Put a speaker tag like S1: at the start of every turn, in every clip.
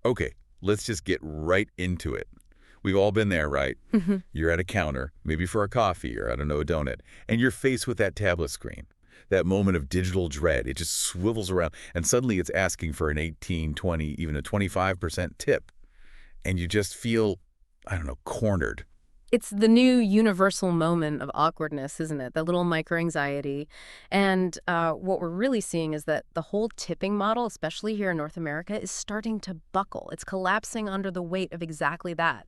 S1: Okay, let's just get right into it. We've all been there, right? You're at a counter, maybe for a coffee or, I don't know, a donut, and you're faced with that tablet screen. That moment of digital dread, it just swivels around, and suddenly it's asking for an 18, 20, even a 25% tip. And you just feel, I don't know, cornered.
S2: It's the new universal moment of awkwardness, isn't it? The little micro-anxiety. And what we're really seeing is that the whole tipping model, especially here in North America, is starting to buckle. It's collapsing under the weight of exactly that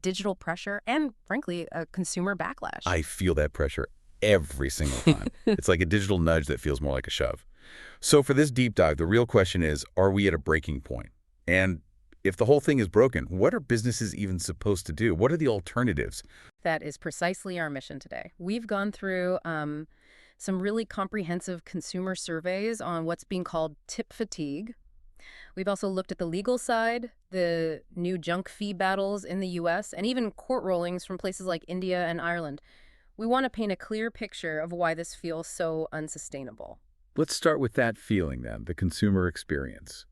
S2: digital pressure and, frankly, a consumer backlash.
S1: I feel that pressure every single time. It's like a digital nudge that feels more like a shove. So for this deep dive, the real question is, are we at a breaking point? And if the whole thing is broken, what are businesses even supposed to do? What are the alternatives?
S2: That is precisely our mission today. We've gone through some really comprehensive consumer surveys on what's being called tip fatigue. We've also looked at the legal side, the new junk fee battles in the U.S., and even court rulings from places like India and Ireland. We want to paint a clear picture of why this feels so unsustainable.
S1: Let's start with that feeling then, the consumer experience.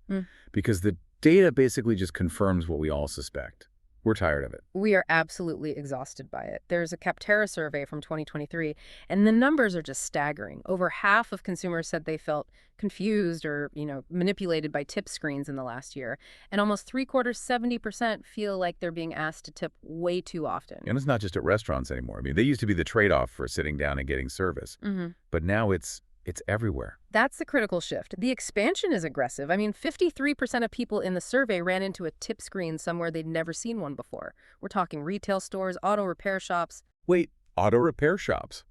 S1: Because the data basically just confirms what we all suspect. We're tired of it.
S2: We are absolutely exhausted by it. There's a Capterra survey from 2023, and the numbers are just staggering. Over half of consumers said they felt confused or, manipulated by tip screens in the last year. And almost three-quarters, 70%, feel like they're being asked to tip way too often.
S1: And it's not just at restaurants anymore. I mean, they used to be the trade-off for sitting down and getting service. But now it's everywhere.
S2: That's the critical shift. The expansion is aggressive. I mean, 53% of people in the survey ran into a tip screen somewhere they'd never seen one before. We're talking retail stores, auto repair shops.
S1: Wait, auto repair shops?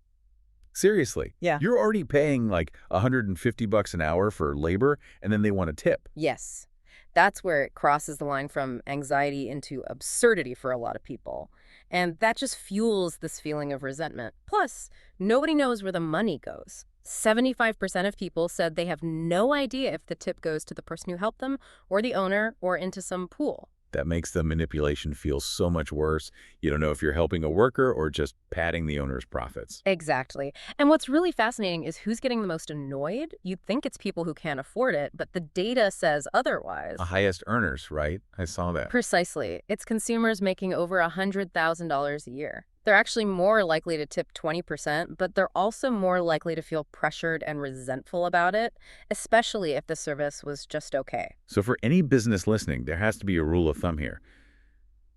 S1: Seriously?
S2: Yeah.
S1: You're already paying like $150 an hour for labor, and then they want a tip.
S2: Yes. That's where it crosses the line from anxiety into absurdity for a lot of people. And that just fuels this feeling of resentment. Plus, nobody knows where the money goes. 75% of people said they have no idea if the tip goes to the person who helped them or the owner or into some pool.
S1: That makes the manipulation feel so much worse. You don't know if you're helping a worker or just padding the owner's profits.
S2: Exactly. And what's really fascinating is who's getting the most annoyed. You'd think it's people who can't afford it, but the data says otherwise.
S1: The highest earners, right? I saw that.
S2: Precisely. It's consumers making over $100,000 a year. They're actually more likely to tip 20%, but they're also more likely to feel pressured and resentful about it, especially if the service was just okay.
S1: So for any business listening, there has to be a rule of thumb here.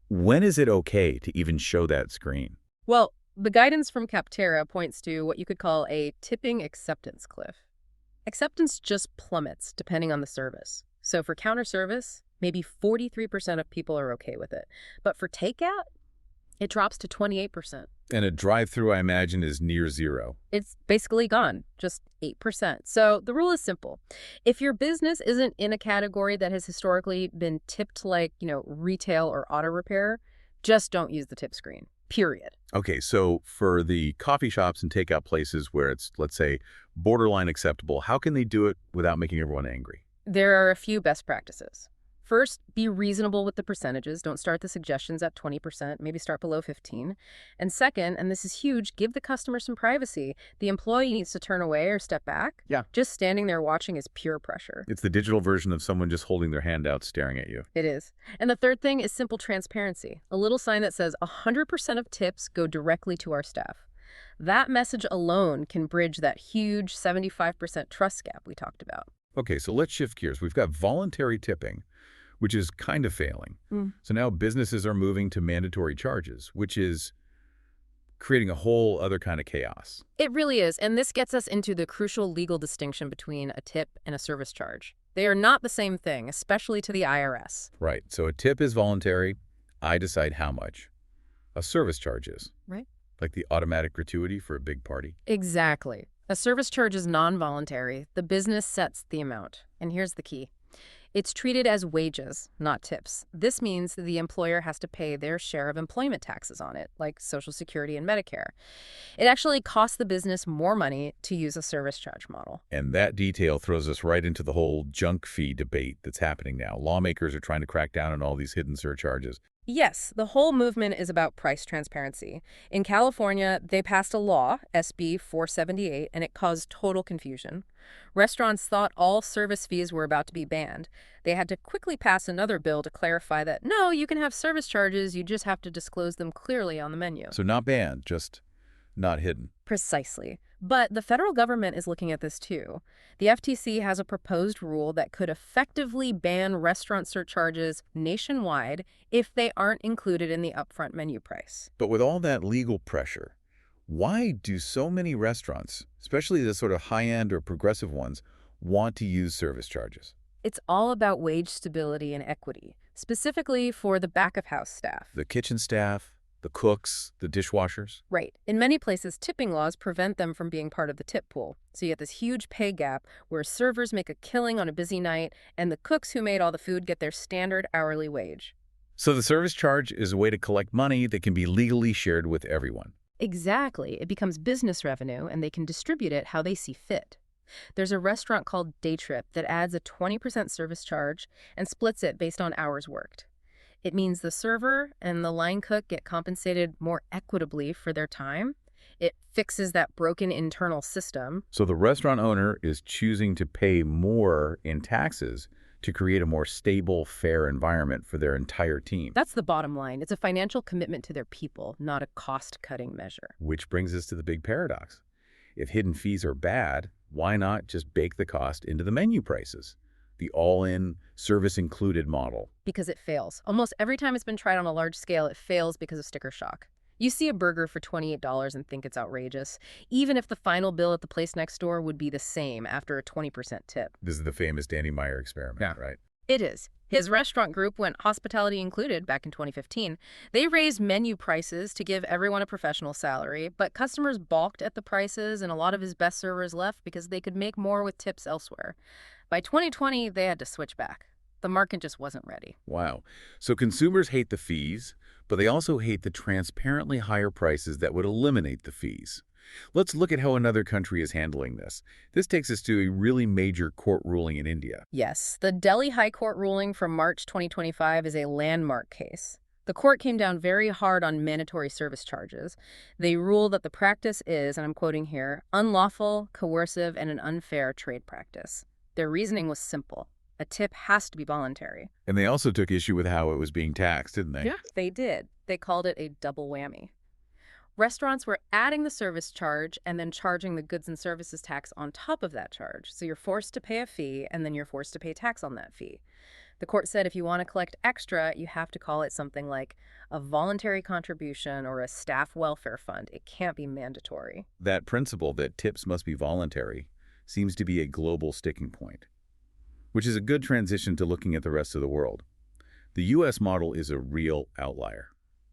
S1: When is it okay to even show that screen?
S2: Well, the guidance from Capterra points to what you could call a tipping acceptance cliff. Acceptance just plummets depending on the service. So for counter service, maybe 43% of people are okay with it. But for takeout, it drops to 28%.
S1: And a drive-through, I imagine, is near zero.
S2: It's basically gone, just 8%. So the rule is simple. If your business isn't in a category that has historically been tipped like, retail or auto repair, just don't use the tip screen, period.
S1: Okay, so for the coffee shops and takeout places where it's, let's say, borderline acceptable, how can they do it without making everyone angry?
S2: There are a few best practices. First, be reasonable with the percentages. Don't start the suggestions at 20%, maybe start below 15%. And second, and this is huge, give the customer some privacy. The employee needs to turn away or step back.
S1: Yeah.
S2: Just standing there watching is pure pressure.
S1: It's the digital version of someone just holding their hand out staring at you.
S2: It is. And the third thing is simple transparency. A little sign that says 100% of tips go directly to our staff. That message alone can bridge that huge 75% trust gap we talked about.
S1: Okay, so let's shift gears. We've got voluntary tipping, which is kind of failing. So now businesses are moving to mandatory charges, which is creating a whole other kind of chaos.
S2: It really is, and this gets us into the crucial legal distinction between a tip and a service charge. They are not the same thing, especially to the IRS.
S1: Right, so a tip is voluntary. I decide how much. A service charge is.
S2: Right.
S1: Like the automatic gratuity for a big party.
S2: Exactly. A service charge is non-voluntary. The business sets the amount. And here's the key. It's treated as wages, not tips. This means that the employer has to pay their share of employment taxes on it, like Social Security and Medicare. It actually costs the business more money to use a service charge model.
S1: And that detail throws us right into the whole junk fee debate that's happening now. Lawmakers are trying to crack down on all these hidden surcharges.
S2: Yes, the whole movement is about price transparency. In California, they passed a law, SB 478, and it caused total confusion. Restaurants thought all service fees were about to be banned. They had to quickly pass another bill to clarify that, no, you can have service charges, you just have to disclose them clearly on the menu.
S1: So not banned, just not hidden.
S2: Precisely. But the federal government is looking at this too. The FTC has a proposed rule that could effectively ban restaurant surcharges nationwide if they aren't included in the upfront menu price.
S1: But with all that legal pressure, why do so many restaurants, especially the sort of high-end or progressive ones, want to use service charges?
S2: It's all about wage stability and equity, specifically for the back-of-house staff.
S1: The kitchen staff, the cooks, the dishwashers?
S2: Right. In many places, tipping laws prevent them from being part of the tip pool. So you get this huge pay gap where servers make a killing on a busy night and the cooks who made all the food get their standard hourly wage.
S1: So the service charge is a way to collect money that can be legally shared with everyone.
S2: Exactly. It becomes business revenue and they can distribute it how they see fit. There's a restaurant called Day Trip that adds a 20% service charge and splits it based on hours worked. It means the server and the line cook get compensated more equitably for their time. It fixes that broken internal system.
S1: So the restaurant owner is choosing to pay more in taxes to create a more stable, fair environment for their entire team.
S2: That's the bottom line. It's a financial commitment to their people, not a cost-cutting measure.
S1: Which brings us to the big paradox. If hidden fees are bad, why not just bake the cost into the menu prices? The all-in, service-included model.
S2: Because it fails. Almost every time it's been tried on a large scale, it fails because of sticker shock. You see a burger for $28 and think it's outrageous, even if the final bill at the place next door would be the same after a 20% tip.
S1: This is the famous Danny Meyer experiment, right?
S2: It is. His restaurant group went hospitality included back in 2015. They raised menu prices to give everyone a professional salary, but customers balked at the prices and a lot of his best servers left because they could make more with tips elsewhere. By 2020, they had to switch back. The market just wasn't ready.
S1: Wow. So consumers hate the fees, but they also hate the transparently higher prices that would eliminate the fees. Let's look at how another country is handling this. This takes us to a really major court ruling in India.
S2: Yes, the Delhi High Court ruling from March 2025 is a landmark case. The court came down very hard on mandatory service charges. They ruled that the practice is, and I'm quoting here, unlawful, coercive, and an unfair trade practice. Their reasoning was simple. A tip has to be voluntary.
S1: And they also took issue with how it was being taxed, didn't they?
S2: Yeah, they did. They called it a double whammy. Restaurants were adding the service charge and then charging the goods and services tax on top of that charge. So you're forced to pay a fee and then you're forced to pay tax on that fee. The court said if you want to collect extra, you have to call it something like a voluntary contribution or a staff welfare fund. It can't be mandatory.
S1: That principle that tips must be voluntary seems to be a global sticking point, which is a good transition to looking at the rest of the world. The U.S. model is a real outlier.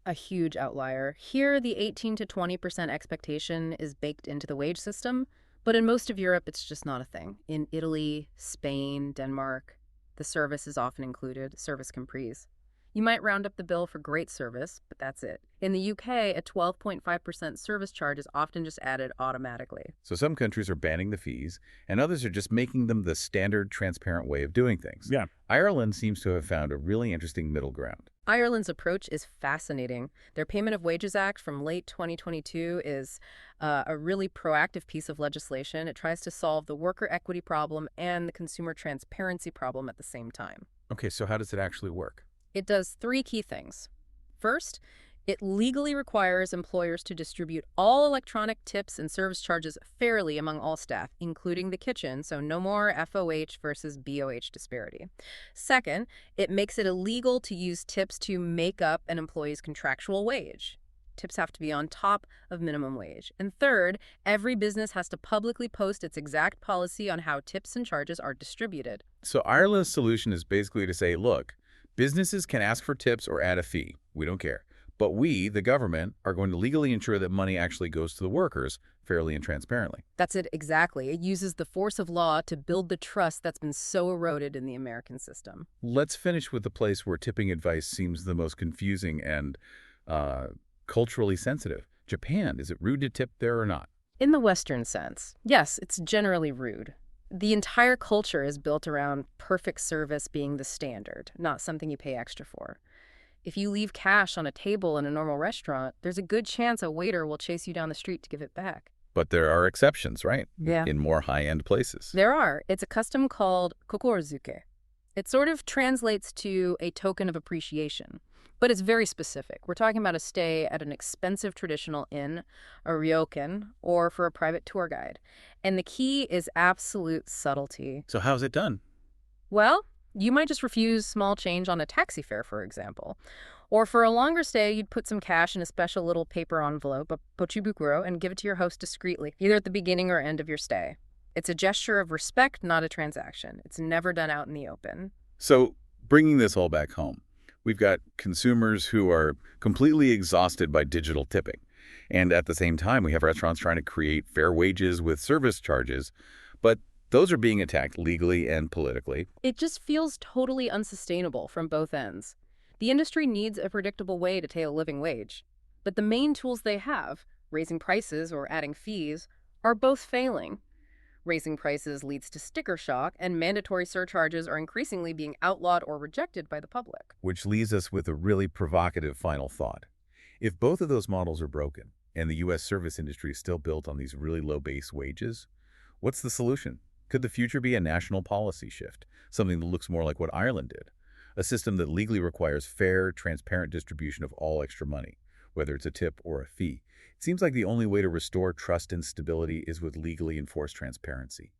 S2: A huge outlier. Here, the 18 to 20% expectation is baked into the wage system, but in most of Europe, it's just not a thing. In Italy, Spain, Denmark, the service is often included, service comprise. You might round up the bill for great service, but that's it. In the UK, a 12.5% service charge is often just added automatically.
S1: So some countries are banning the fees, and others are just making them the standard, transparent way of doing things.
S3: Yeah.
S1: Ireland seems to have found a really interesting middle ground.
S2: Ireland's approach is fascinating. Their Payment of Wages Act from late 2022 is a really proactive piece of legislation. It tries to solve the worker equity problem and the consumer transparency problem at the same time.
S1: Okay, so how does it actually work?
S2: It does three key things. First, it legally requires employers to distribute all electronic tips and service charges fairly among all staff, including the kitchen, so no more FOH versus BOH disparity. Second, it makes it illegal to use tips to make up an employee's contractual wage. Tips have to be on top of minimum wage. And third, every business has to publicly post its exact policy on how tips and charges are distributed.
S1: So Ireland's solution is basically to say, look, businesses can ask for tips or add a fee. We don't care. But we, the government, are going to legally ensure that money actually goes to the workers fairly and transparently.
S2: That's it exactly. It uses the force of law to build the trust that's been so eroded in the American system.
S1: Let's finish with the place where tipping advice seems the most confusing and culturally sensitive. Japan, is it rude to tip there or not?
S2: In the Western sense, yes, it's generally rude. The entire culture is built around perfect service being the standard, not something you pay extra for. If you leave cash on a table in a normal restaurant, there's a good chance a waiter will chase you down the street to give it back.
S1: But there are exceptions, right?
S2: Yeah.
S1: In more high-end places.
S2: There are. It's a custom called kokorozuke. It sort of translates to a token of appreciation, but it's very specific. We're talking about a stay at an expensive traditional inn, a ryokan, or for a private tour guide. And the key is absolute subtlety.
S1: So how's it done?
S2: Well, you might just refuse small change on a taxi fare, for example. Or for a longer stay, you'd put some cash in a special little paper envelope, a pochibukuro, and give it to your host discreetly, either at the beginning or end of your stay. It's a gesture of respect, not a transaction. It's never done out in the open.
S1: So bringing this all back home, we've got consumers who are completely exhausted by digital tipping. And at the same time, we have restaurants trying to create fair wages with service charges. But those are being attacked legally and politically.
S2: It just feels totally unsustainable from both ends. The industry needs a predictable way to pay a living wage. But the main tools they have, raising prices or adding fees, are both failing. Raising prices leads to sticker shock, and mandatory surcharges are increasingly being outlawed or rejected by the public.
S1: Which leaves us with a really provocative final thought. If both of those models are broken, and the U.S. service industry is still built on these really low base wages, what's the solution? Could the future be a national policy shift, something that looks more like what Ireland did? A system that legally requires fair, transparent distribution of all extra money, whether it's a tip or a fee. It seems like the only way to restore trust and stability is with legally enforced transparency.